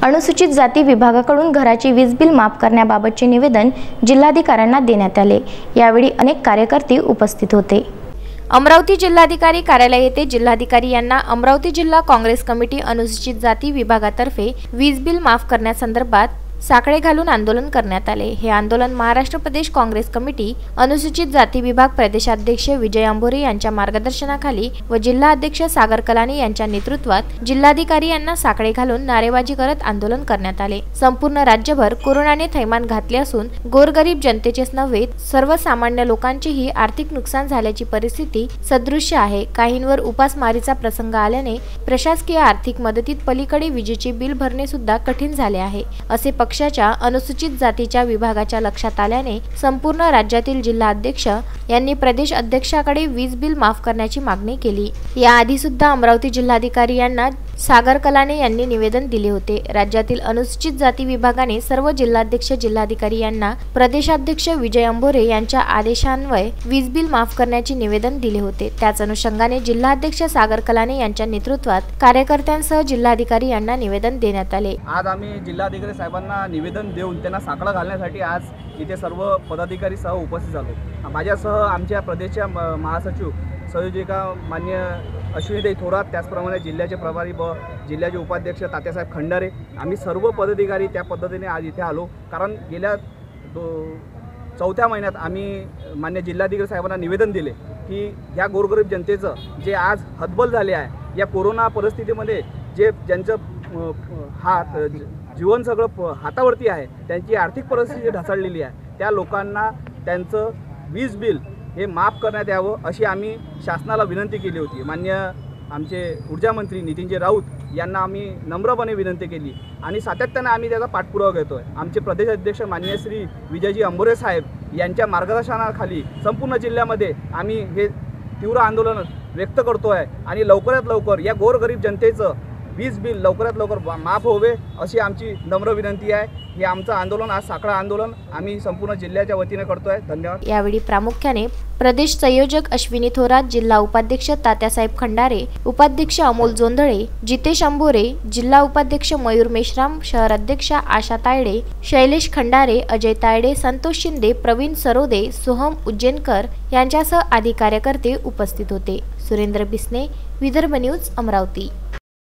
अनुसूचित जाती विभागाकडून घराची वीज बिल माफ करण्याबाबतचे निवेदन जिल्हाधिकाऱ्यांना देण्यात आले। यावेळी अनेक कार्यकर्ते उपस्थित होते। अमरावती जिल्हाधिकारी कार्यालय येथे जिल्हाधिकारी यांना अमरावती जिल्हा काँग्रेस कमिटी अनुसूचित जाती विभागातर्फे वीज बिल माफ करण्यासंदर्भात साकडे घालून आंदोलन करण्यात आले। हे आंदोलन महाराष्ट्र प्रदेश काँग्रेस कमिटी अनुसूचित जाती विभाग प्रदेशाध्यक्ष विजय अंभोरे यांच्या मार्गदर्शनाखाली व जिल्हा अध्यक्ष सागर कलानी यांच्या नेतृत्वात जिल्हाधिकारी यांना साकडे घालून नारेबाजी करत आंदोलन करण्यात आले। संपूर्ण राज्यभर कोरोनाने थैमान घातले असून गोरगरीब जनतेचेच नव्हे सर्वसामान्य लोकांचेही आर्थिक नुकसान झाल्याची परिस्थिती सदृश्य आहे। काहींवर उपासमारीचा प्रसंग आल्याने प्रशासकीय आर्थिक मदतीत पलीकडे विजेचे बिल भरणे सुद्धा कठीण झाले आहे, असे पक्षाच्या अनुसूचित जातीच्या विभागाच्या लक्षात आल्याने संपूर्ण राज्यातील जिल्हा अध्यक्ष यांनी प्रदेश अध्यक्षाकडे वीज बिल माफ करण्याची मागणी केली। याआधी सुद्धा अमरावती जिल्हाधिकारी यांना सागर कलाने यांनी निवेदन दिले होते। राज्यातील अनुसूचित जाती विभागाने सर्व जिल्हाध्यक्ष जिल्हाधिकारी यांना प्रदेशाध्यक्ष विजय अंभोरे यांच्या आदेशान्वये वीज बिल माफ करण्याचे निवेदन दिले होते। त्याच अनुषंगाने जिल्हाध्यक्ष सागर कलाने यांच्या नेतृत्वात कार्यकर्त्यांसह जिल्हाधिकारी यांना निवेदन देण्यात आले। आज आम्ही जिल्हाधिकारी साहेबांना निवेदन देऊन त्यांना साकडं घालण्यासाठी आज इथे सर्व पदाधिकारी सह उपस्थित झालो। माझ्यासह आमच्या प्रदेशच्या महासचिव संयोजिका मान्य अश्विनीताई थोरात, त्याचप्रमाणे जिल्ह्याचे प्रभारी व जिल्ह्याचे उपाध्यक्ष तात्यासाहेब खंडारे, आम्ही सर्व पदाधिकारी त्या पद्धतीने आज इथे आलो। कारण गेल्या चौथ्या महिन्यात आम्ही मान्य जिल्हाधिकारी साहेबांना निवेदन दिले की ह्या गोरगरीब जनतेचं जे आज हतबल झाले आहे, या कोरोना परिस्थितीमध्ये जे ज्यांचं जीवन सगळं हातावरती आहे, त्यांची आर्थिक परिस्थिती ढासळलेली आहे, त्या लोकांना त्यांचं वीज बिल हे माफ करण्यात यावं अशी आम्ही शासनाला विनंती केली होती। मान्य आमचे ऊर्जा मंत्री नितीनजी राऊत यांना आम्ही नम्रपणे विनंती केली आणि सातत्याने आम्ही त्याचा पाठपुरावा घेतोय। आमचे प्रदेश अध्यक्ष मान्य श्री विजयजी अंभोरे साहेब यांच्या मार्गदर्शनाखाली संपूर्ण जिल्ह्यामध्ये आम्ही हे तीव्र आंदोलन व्यक्त करतोय आणि लवकरात लवकर या गोरगरीब जनतेचं वीज बिल लवकरात लवकर माफ होवे अशी आमची नम्र विनंती आहे। हे आमचं आंदोलन आज साकडं आंदोलन आम्ही संपूर्ण जिल्ह्याच्या वतीने करतोय। धन्यवाद। यावेळी प्रामुख्याने प्रदेश संयोजक अश्विनी थोरात, जिल्हा उपाध्यक्ष तात्यासाहेब खंडारे, उपाध्यक्ष अमोल जोंधळे, जितेश अंभोरे, जिल्हा उपाध्यक्ष मयूर मेश्राम, शहर अध्यक्ष आशा तायडे, शैलेश खंडारे, अजय तायडे, संतोष शिंदे, प्रवीण सरोदे, सोहम उज्जैनकर यांच्यासह आदी कार्यकर्ते उपस्थित होते। सुरेंद्र बिस्ने, विदर्भ न्यूज, अमरावती।